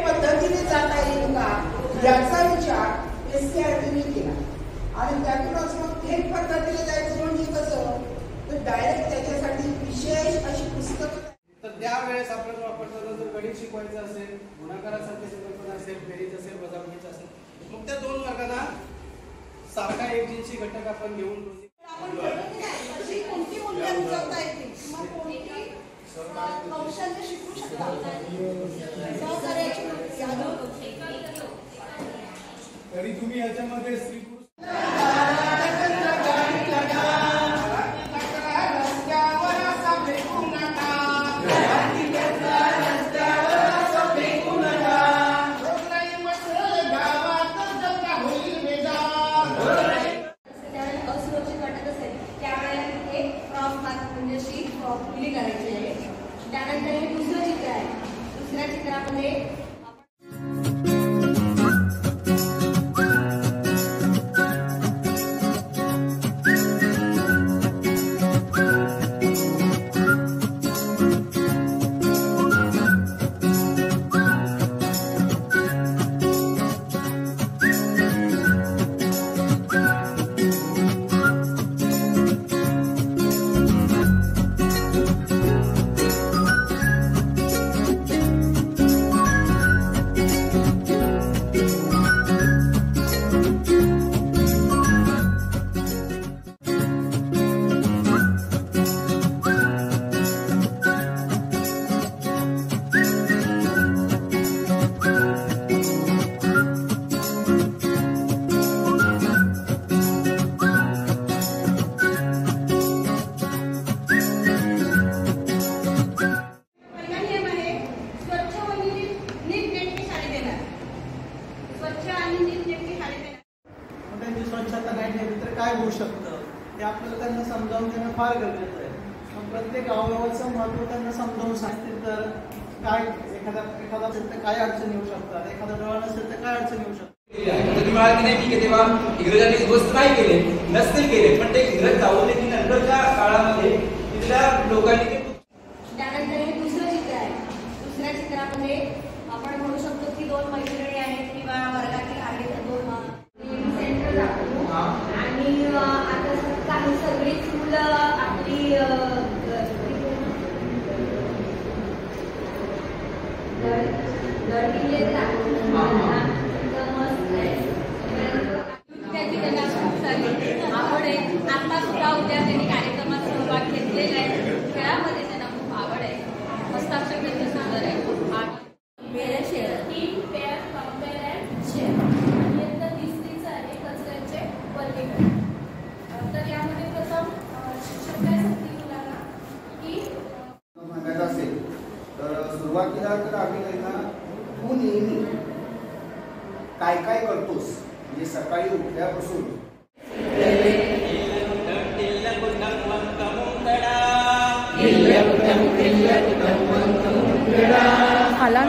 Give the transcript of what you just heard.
पद्धतीने जाता येईल का याचा विचार SCRT केला आणि त्यातूनच मग थेट पद्धतीने जायचं म्हणजे कसं तर डायरेक्ट त्याच्यासाठी विशेष अशी पुस्तकं. तर त्यावेळेस आपण वापरताना जर गणित शिकवायचं असेल, गुणाकारासारखी संकल्पना असेल, बेरीज असेल, वजाबाकीचं असेल, मग त्या दोन वर्गांना सारखा एकजिन्सी घटक आपण घेऊन कोणती मूल्यांकन करता येतील किंवा कोणती कौशल्य शिकू शकतात तरी तुम्ही याच्यामध्ये स्त्री पुरुष करायची आहे. त्यानंतर हे दुसरं चित्र आहे. दुसऱ्या चित्रामध्ये काय होऊ शकतं हे आपल्याला त्यांना समजावून देणं फार गरजेचं आहे. प्रत्येक अवयवाचं महत्त्व त्यांना समजावून सांगतील तर काय एखादा असेल तर काय अडचणी येऊ शकतात, एखादा डोळा नसेल तर काय अडचणी येऊ शकतात. कधी मिळाली की नाही ठीक आहे, तेव्हा इंग्रजांनी उद्ध्वस्त नाही केले, नसतील केले, पण ते इंग्रज जाऊ नये की नंतरच्या काळामध्ये तिथल्या लोकांनी ते. त्यानंतर हे दुसरं चित्र आहे. दुसऱ्या चित्रामध्ये आपण म्हणू शकतो की दोन मैत्रिणी आहेत किंवा वर्गातील आहेत दोन सेंटर दाखवतो आणि आता काही सगळीच मुलं आपली लढलेले दाखवतो मस्त आहे. त्याची त्यांना खूप सारी आवड आहे. आता सुद्धा उद्या त्यांनी कार्यक्रमात सहभाग घेतलेला आहे. खेळामध्ये त्यांना खूप आवड आहे. हस्ताक्षर त्यांचं सुंदर आहे. तीन पेअर कंपेअर अँड शेअर आणि आता तिसरीच आहे कचऱ्याचे वर्गीकरण. तर यामध्ये प्रथम शिक्षक काय सांगतील मुलांना की सांगायचं असेल तर सुरुवातीला तर आम्ही त्यांना तू नेहमी काय काय करतोस म्हणजे सकाळी उठल्यापासून आला